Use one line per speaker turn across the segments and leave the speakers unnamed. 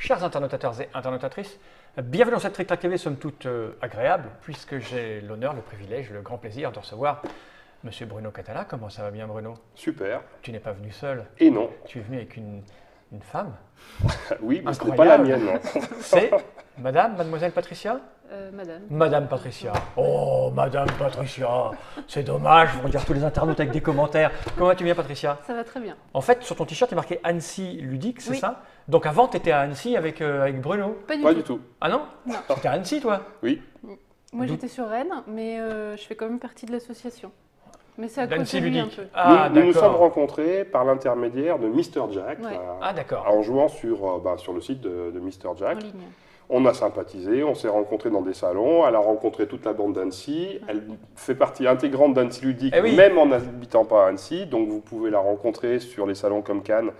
Chers internautateurs et internautatrices, bienvenue dans cette Trick Track TV, somme toute agréable, puisque j'ai l'honneur, le privilège, le grand plaisir de recevoir Monsieur Bruno Catala. Comment ça va bien, Bruno?
Super.
Tu n'es pas venu seul.
Et non.
Tu es venu avec une femme.
Oui, mais ce n'est pas la mienne.
C'est mademoiselle Patricia?
Madame.
Madame Patricia. Oh, Madame Patricia. C'est dommage, vont dire tous les internautes avec des commentaires. Comment vas-tu bien, Patricia?
Ça va très bien.
En fait, sur ton t-shirt, il est marqué Annecy ludique, c'est
Oui.
ça? Donc avant, tu étais à Annecy avec Bruno?
Pas du tout.
Ah non?
Non.
C'était à Annecy, toi?
Oui.
Moi
D'où-
j'étais sur Rennes, mais je fais quand même partie de l'association. Mais c'est à
D'Annecy
côté de lui un
ludique.
peu.
Ah,
nous nous sommes
d'accord.
rencontrés par l'intermédiaire de Mr. Jack,
Ouais.
Ah, d'accord.
en jouant sur le site de Mr. Jack.
En ligne.
On a sympathisé, on s'est rencontrés dans des salons, elle a rencontré toute la bande d'Annecy, elle fait partie intégrante d'Annecy Ludique,
Eh oui.
même en n'habitant pas à Annecy, donc vous pouvez la rencontrer sur les salons comme Cannes,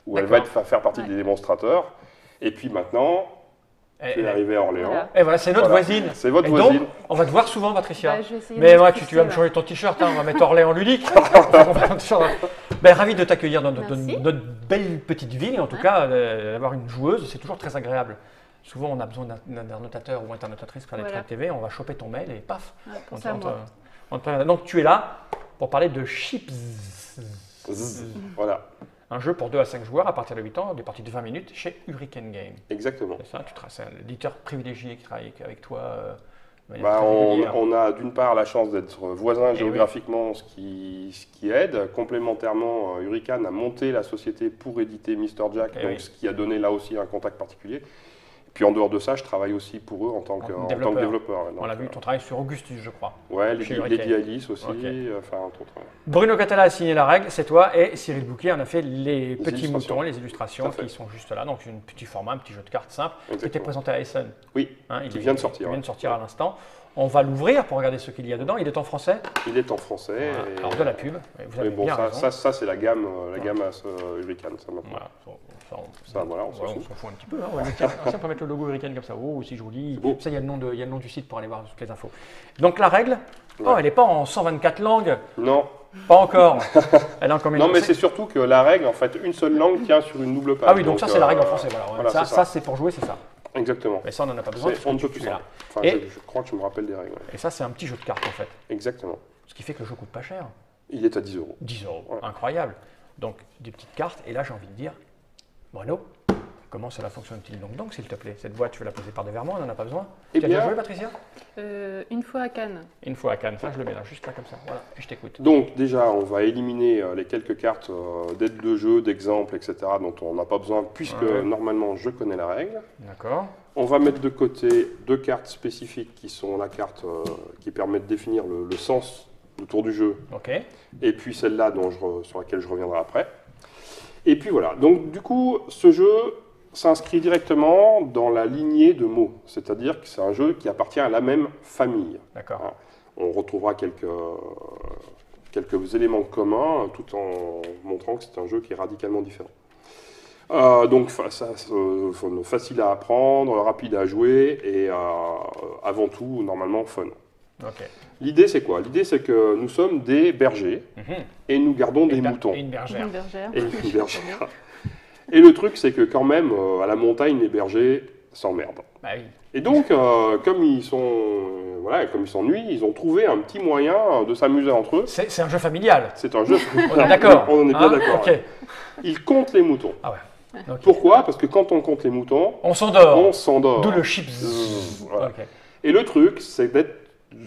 où elle va faire partie
Ouais.
des démonstrateurs. Et puis maintenant, tu es arrivé à Orléans.
Voilà.
Et voilà, c'est notre
Voilà.
voisine.
C'est votre
Et
voisine.
donc, on va te voir souvent, Patricia.
Bah, je vais essayer
Mais
de
moi,
m'expliquer,
tu vas me
là.
changer ton t-shirt, hein, on va mettre Orléans ludique. On va mettre un t-shirt. Ben, ravi de t'accueillir dans
Merci.
notre belle petite ville, et en tout
Ouais.
cas, d'avoir une joueuse, c'est toujours très agréable. Souvent, on a besoin d'un internautateur ou internautatrice pour faire des
Voilà.
Track TV, on va choper ton mail et paf.
Ouais, pensez à moi.
Donc, tu es là pour parler de Chips.
Zzz. Voilà,
Un jeu pour 2 à 5 joueurs à partir de 8 ans, des parties de 20 minutes chez Hurricane Game.
exactement.
C'est ça, c'est un éditeur privilégié qui travaille avec toi. De manière
Bah,
très régulière.
on a d'une part la chance d'être voisins
Eh
géographiquement, ce qui aide. Complémentairement, Hurricane a monté la société pour éditer Mr. Jack,
Eh
donc
oui.
ce qui a donné là aussi un contact particulier. Puis en dehors de ça, je travaille aussi pour eux en tant que développeur.
On l'a vu, ton travail sur Augustus, je crois.
Ouais,
chez
Lady
Hurricane.
Alice aussi,
Ok.
enfin entre autres. Ouais.
Bruno Catala a signé la règle, c'est toi, et Cyril Bouquet en a fait les petits
illustrations.
moutons, les illustrations
Tout à fait.
qui sont juste là. Donc, un petit format, un petit jeu de cartes simple, qui était
Exactement.
présenté à Essen.
Oui,
Hein,
qui vient de sortir,
Il vient
ouais.
de sortir à l'instant. On va l'ouvrir pour regarder ce qu'il y a dedans. Il est en français.
il est en français.
Voilà.
et-
Alors, de la pub. Vous avez
Mais bon,
bien raison.
ça c'est la gamme à ce Hurricane, ça maintenant.
Voilà.
Voilà, on s'en fout.
fout un petit peu. Hein. Ouais, mais tiens, on peut mettre le logo Hurricane comme ça. Oh, c'est joli.
C'est beau.
Ça, il y a le nom du site pour aller voir toutes les infos. Donc, la règle,
Ouais.
oh, elle n'est pas en 124 langues.
Non,
Pas encore. Elle est en combien de
non, mais
langues?
c'est surtout que la règle, en fait, une seule langue tient sur une double page.
Ah oui, donc ça, c'est la règle en français. Voilà.
voilà,
ça,
c'est ça.
c'est pour jouer, c'est ça.
Exactement.
Mais ça, on n'en a pas besoin.
C'est-
parce
On
que
ne peut
tu
plus
es
ça.
là.
Enfin,
Et-
je crois que je me rappelle des règles. Ouais.
Et ça, c'est un petit jeu de cartes en fait.
Exactement.
Ce qui fait que le jeu coûte pas cher.
Il est à 10 euros.
10 euros.
Ouais.
Incroyable. Donc, des petites cartes. Et là, j'ai envie de dire, Bruno, comment cela fonctionne-t-il donc, s'il te plaît? Cette boîte, tu veux la poser par devers moi, on n'en a pas besoin.
Eh
Tu as déjà
bien-
joué, Patricia?
Une fois à Cannes.
Une fois à Cannes. Ça, je le mets là, juste là, comme ça. Voilà, et je t'écoute.
Donc déjà, on va éliminer les quelques cartes d'aide de jeu, d'exemple, etc. dont on n'a pas besoin puisque
Ouais.
normalement je connais la règle.
D'accord.
On va mettre de côté 2 cartes spécifiques qui sont la carte qui permet de définir le sens autour du jeu
Ok.
et puis celle-là sur laquelle je reviendrai après. Et puis voilà, donc du coup, ce jeu s'inscrit directement dans la lignée de mots, c'est-à-dire que c'est un jeu qui appartient à la même famille.
D'accord.
On retrouvera quelques éléments communs tout en montrant que c'est un jeu qui est radicalement différent. Donc facile à apprendre, rapide à jouer et avant tout normalement fun.
Ok.
L'idée c'est quoi? L'idée c'est que nous sommes des bergers
Mhm.
et nous gardons des
Et
moutons.
Et une bergère.
Une bergère.
Et une bergère. Et le truc c'est que quand même à la montagne les bergers s'emmerdent.
Bah oui.
Et donc comme ils s'ennuient, ils ont trouvé un petit moyen de s'amuser entre eux.
C'est un jeu familial.
C'est un jeu.
On est d'accord.
On est bien
Hein?
d'accord.
Ok.
Ouais. Ils comptent les moutons.
Ah ouais. Ok.
Pourquoi? Parce que quand on compte les moutons,
On s'endort.
on s'endort.
D'où le chips.
Voilà.
Ok.
Et le truc, c'est d'être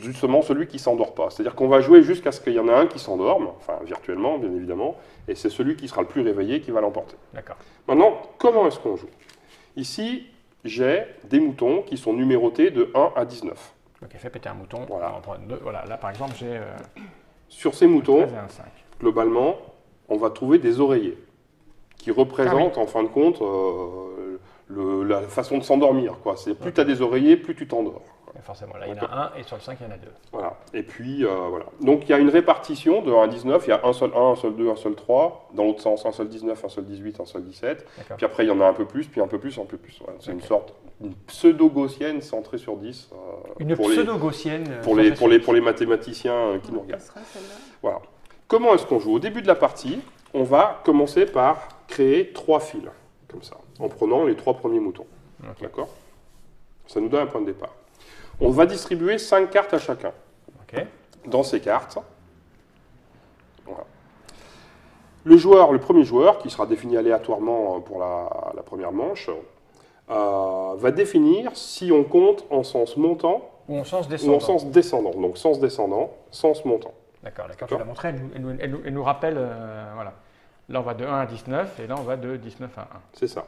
justement celui qui s'endort pas. C'est-à-dire qu'on va jouer jusqu'à ce qu'il y en ait un qui s'endorme, enfin virtuellement, bien évidemment, et c'est celui qui sera le plus réveillé qui va l'emporter.
D'accord.
Maintenant, comment est-ce qu'on joue? Ici, j'ai des moutons qui sont numérotés de 1 à 19.
Ok, fais péter un mouton.
Voilà.
On va en prendre deux. Voilà, là par exemple, j'ai
Sur ces moutons,
13 et un 5.
globalement, on va trouver des oreillers qui représentent en fin de compte la façon de s'endormir. C'est plus tu as des oreillers, plus tu t'endors.
Et forcément, là il y en a un et sur le 5 il y en a deux.
Voilà. Et puis voilà. Donc il y a une répartition de 1 à 19, il y a un seul 1, un seul 2, un seul 3, dans l'autre sens un seul 19, un seul 18, un seul 17.
D'accord.
Puis après il y en a un peu plus, puis un peu plus, un peu plus. Voilà. C'est
Ok.
une sorte une pseudo-gaussienne centrée sur 10.
Une
pour les-
pseudo-gaussienne.
pour les mathématiciens qui nous regardent.
Ça sera celle-là.
Voilà. Comment est-ce qu'on joue? Au début de la partie, on va commencer par créer 3 fils, comme ça. en prenant les 3 premiers moutons.
Ok.
D'accord? Ça nous donne un point de départ. On va distribuer 5 cartes à chacun.
Ok.
Dans ces cartes, voilà. Le premier joueur, qui sera défini aléatoirement pour la première manche, va définir si on compte en sens montant
Ou en sens
ou
descendant.
en sens descendant. Donc sens descendant, sens montant.
D'accord, la carte, tu l'as montrée, elle nous rappelle, voilà. Là, on va de 1 à 19, et là, on va de 19 à 1.
C'est ça.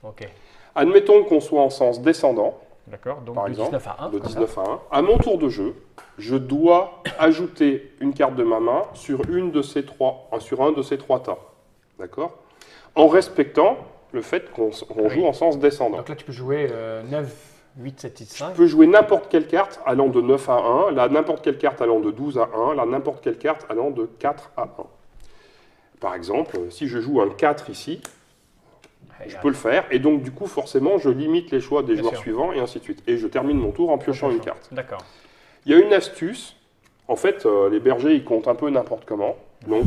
Ok.
Admettons qu'on soit en sens descendant,
D'accord, donc
par
de
exemple,
19 à 1.
de
comme
19 à 1. À mon tour de jeu, je dois ajouter une carte de ma main sur un de ces trois tas. D'accord? En respectant le fait qu'on joue en sens
ça.
descendant.
Donc là, tu peux jouer 9, 8, 7, 6, 5.
Je peux jouer n'importe quelle carte allant de 9 à 1, là n'importe quelle carte allant de 12 à 1, là n'importe quelle carte allant de 4 à 1. Par exemple, si je joue un 4 ici, je peux le faire, et donc du coup forcément je limite les choix des
Bien
joueurs
sûr.
suivants, et ainsi de suite. Et je termine mon tour en piochant une carte.
D'accord.
Il y a une astuce, en fait les bergers ils comptent un peu n'importe comment, donc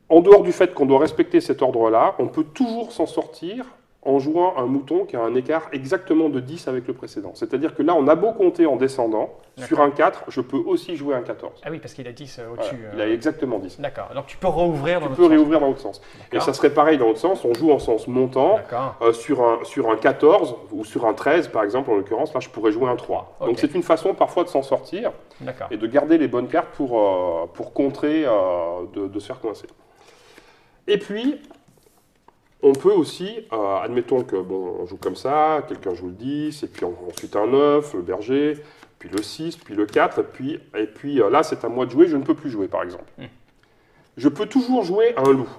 en dehors du fait qu'on doit respecter cet ordre-là, on peut toujours s'en sortir en jouant un mouton qui a un écart exactement de 10 avec le précédent. C'est-à-dire que là, on a beau compter en descendant, sur un 4, je peux aussi jouer un 14.
Ah oui, parce qu'il a 10
Voilà,
au-dessus.
il a exactement 10.
D'accord, donc tu peux rouvrir dans
Tu
l'autre
peux
sens.
réouvrir dans l'autre sens. Et
D'accord.
ça serait pareil dans l'autre sens, on joue en sens montant,
D'accord.
sur un 14 ou sur un 13 par exemple, en l'occurrence, là je pourrais jouer un 3.
Ok.
Donc c'est une façon parfois de s'en sortir
D'accord.
et de garder les bonnes cartes pour contrer, de se faire coincer. Et puis, on peut aussi, admettons que bon, on joue comme ça, quelqu'un joue le 10, et puis ensuite un 9, le berger, puis le 6, puis le 4, et puis là c'est à moi de jouer, je ne peux plus jouer par exemple. Je peux toujours jouer un loup.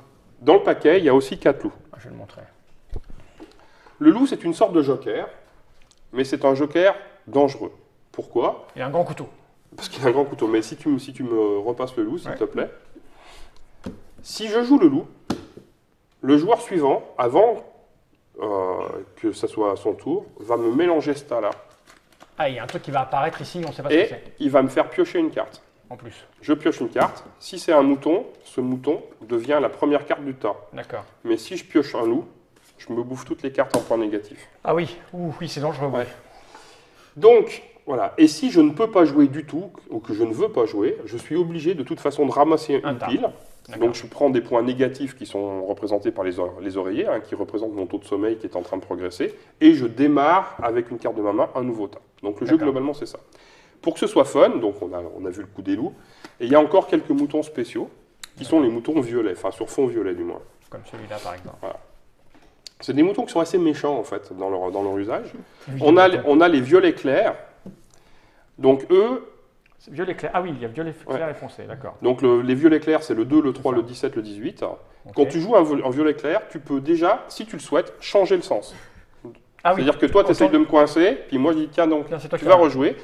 Dans le paquet, il y a aussi 4 loups.
Ah, je vais le montrer.
Le loup c'est une sorte de joker, mais c'est un joker dangereux. Pourquoi?
Il a un grand couteau.
Parce qu'il a un grand couteau. Mais si tu me repasses le loup, s'il
Ouais.
te plaît. Si je joue le loup, le joueur suivant, avant que ça soit à son tour, va me mélanger ce tas-là.
Ah, il y a un truc qui va apparaître ici, on ne sait pas ce que
Et
c'est.
il va me faire piocher une carte.
En plus.
Je pioche une carte. Si c'est un mouton, ce mouton devient la première carte du tas.
D'accord.
Mais si je pioche un loup, je me bouffe toutes les cartes en points négatifs.
Ah oui, ouh, oui, c'est dangereux.
Ouais. Donc, voilà. Et si je ne peux pas jouer du tout, ou que je ne veux pas jouer, je suis obligé de toute façon de ramasser
Un
une
tas.
pile.
D'accord.
Donc je prends des points négatifs qui sont représentés par les oreillers, hein, qui représentent mon taux de sommeil qui est en train de progresser, et je démarre avec une carte de ma main un nouveau tas. Donc le jeu
D'accord.
globalement c'est ça. Pour que ce soit fun, donc on a vu le coup des loups, et il y a encore quelques moutons spéciaux, qui sont les moutons violets, enfin sur fond violet du moins.
Comme celui-là, par exemple.
C'est des moutons qui sont assez méchants en fait dans leur usage. On a les violets clairs, donc eux,
Violet clair. Ah oui, il y a violet clair et foncé, d'accord.
donc les violets clairs c'est le 2, le 3,
ça.
le 17, le 18.
Ok.
Quand tu joues un violet clair, tu peux déjà, si tu le souhaites, changer le sens.
Ah oui.
C'est-à-dire que toi, tu essayes de me coincer, puis moi, je dis, tiens, donc,
Tiens, c'est toi
tu
qui
vas
vas.
rejouer.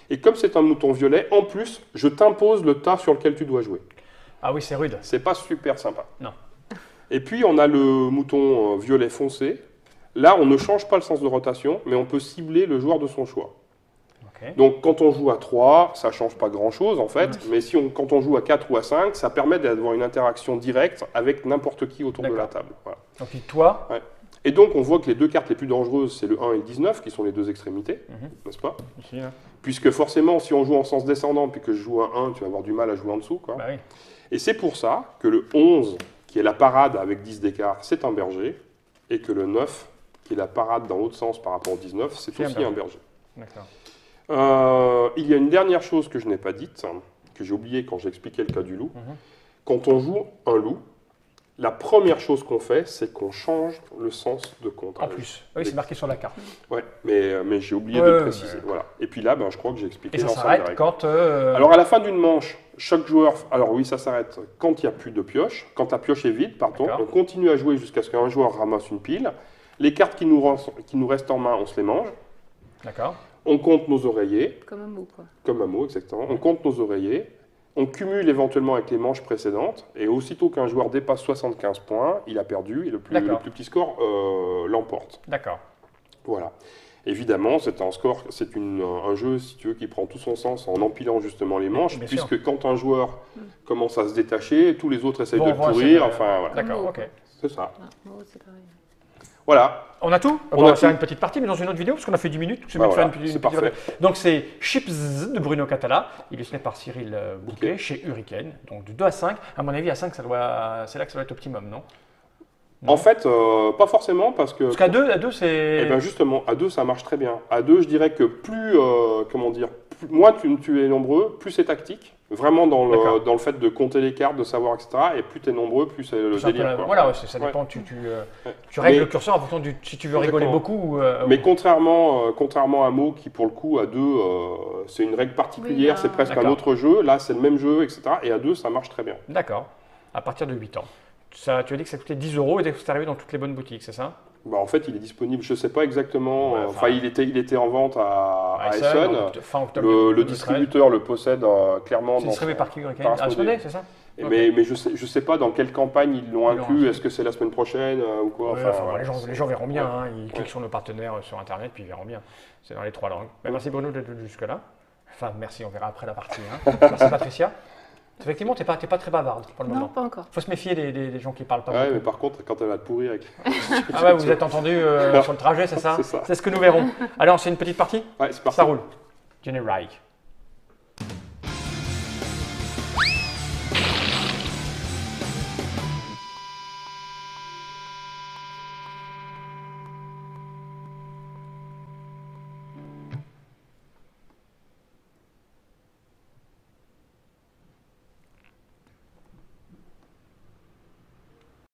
Et comme c'est un mouton violet, en plus, je t'impose le tas sur lequel tu dois jouer.
Ah oui, c'est rude.
C'est pas super sympa.
Non.
Et puis, on a le mouton violet foncé. Là, on ne change pas le sens de rotation, mais on peut cibler le joueur de son choix.
Ok.
Donc, quand on joue à 3, ça change pas grand-chose, en fait. Mais quand on joue à 4 ou à 5, ça permet d'avoir une interaction directe avec n'importe qui autour de la
D'accord.
table. Voilà.
Donc puis toi,
Et donc, on voit que les deux cartes les plus dangereuses, c'est le 1 et le 19, qui sont les deux extrémités, n'est-ce pas?
ici, là.
Puisque forcément, si on joue en sens descendant, puis que je joue un 1, tu vas avoir du mal à jouer en dessous, quoi.
Bah oui.
Et c'est pour ça que le 11, qui est la parade avec 10 d'écart, c'est un berger, et que le 9, qui est la parade dans l'autre sens par rapport au 19, c'est
C'est un
aussi un berger.
D'accord.
Il y a une dernière chose que je n'ai pas dite, que j'ai oublié quand j'ai expliqué le cas du loup. Quand on joue un loup, la première chose qu'on fait, c'est qu'on change le sens de comptage.
En plus. Oui, c'est marqué sur la carte.
Ouais, mais j'ai oublié
Ouais,
de le
ouais,
préciser.
ouais.
Voilà. Et puis là, je crois que j'ai expliqué
Et ça
l'ensemble des
s'arrête
règles.
quand.
Alors à la fin d'une manche, chaque joueur... Alors oui, ça s'arrête quand il n'y a plus de pioche. Quand la pioche est vide, pardon,
D'accord.
on continue à jouer jusqu'à ce qu'un joueur ramasse une pile. Les cartes qui nous restent en main, on se les mange.
D'accord.
On compte nos oreillers,
Comme un mot, quoi.
comme un mot exactement. On compte nos oreillers. On cumule éventuellement avec les manches précédentes. Et aussitôt qu'un joueur dépasse 75 points, il a perdu. Et le plus
D'accord.
petit score l'emporte.
D'accord.
Voilà. Évidemment, c'est un jeu, si tu veux, qui prend tout son sens en empilant justement les manches,
Bien
puisque
sûr.
quand un joueur commence à se détacher, tous les autres essayent
Bon,
de le
voilà,
pourrir.
c'est-
Enfin, voilà.
D'accord, ok.
C'est ça.
Ah, mot, c'est pareil.
Voilà.
On a tout.
On
On
a
va faire
tout.
une petite partie, mais dans une autre vidéo, parce qu'on a fait 10 minutes. C'est
Bah
mieux de faire
voilà,
une
c'est
petite
parfait.
Donc c'est Chips de Bruno Catala, illustré par Cyril Bouquet, chez Hurricane. Donc du 2 à 5. À mon avis, à 5, c'est là que ça doit être optimum, non?
En fait, pas forcément parce que.
Parce qu'à 2, c'est.
Eh bien justement, à 2, ça marche très bien. À 2, je dirais que plus, comment dire, moins tu es nombreux, plus c'est tactique. Vraiment
D'accord.
dans le fait de compter les cartes, de savoir, etc. Et plus tu es nombreux, plus c'est le
C'est un peu
délire. Quoi.
voilà, ouais, ça
Ouais.
dépend. Tu
Ouais.
règles
Mais-
le curseur en fonction si tu veux rigoler
Exactement.
beaucoup ou.
Mais contrairement à Mo, qui pour le coup, à 2, c'est une règle particulière,
Oui,
c'est presque un
d'accord.
autre jeu. Là, c'est le même jeu, etc. Et à 2, ça marche très bien.
D'accord. À partir de 8 ans. Ça, tu as dit que ça coûtait 10 euros et que c'est arrivé dans toutes les bonnes boutiques, c'est ça?
Bah, en fait, il est disponible, je ne sais pas exactement.
Ouais,
Enfin, il était en vente à
Essen,
Essen.
fin octobre
Le
2013.
distributeur le possède clairement
C'est
dans
distribué
son-
par qui Hurricane?
par
À
Asmodée.
Asmodée, c'est ça? Ok.
Mais je sais pas dans quelle campagne ils l'ont
Ils l'ont
inclus.
inclus.
Est-ce que c'est la semaine prochaine ou quoi?
Ouais,
Enfin,
enfin, les gens verront bien,
Ouais.
hein, ils cliquent sur nos partenaires sur internet puis ils verront bien. C'est dans les 3 langues. Ben, merci Bruno d'être venu jusque-là. Enfin, merci, on verra après la partie. Hein. Merci Patricia. Effectivement, tu n'es pas très bavarde pour le
Non,
moment.
pas encore.
Il faut se méfier des gens qui parlent pas
Ouais, mais
beaucoup.
par contre, quand elle va te pourrir avec.
Ah ouais, vous vous êtes entendu sur le trajet, c'est ça?
C'est ça.
C'est ce que nous verrons. Alors, c'est une petite partie?
Ouais, c'est parti.
Ça roule. Jenny Reich.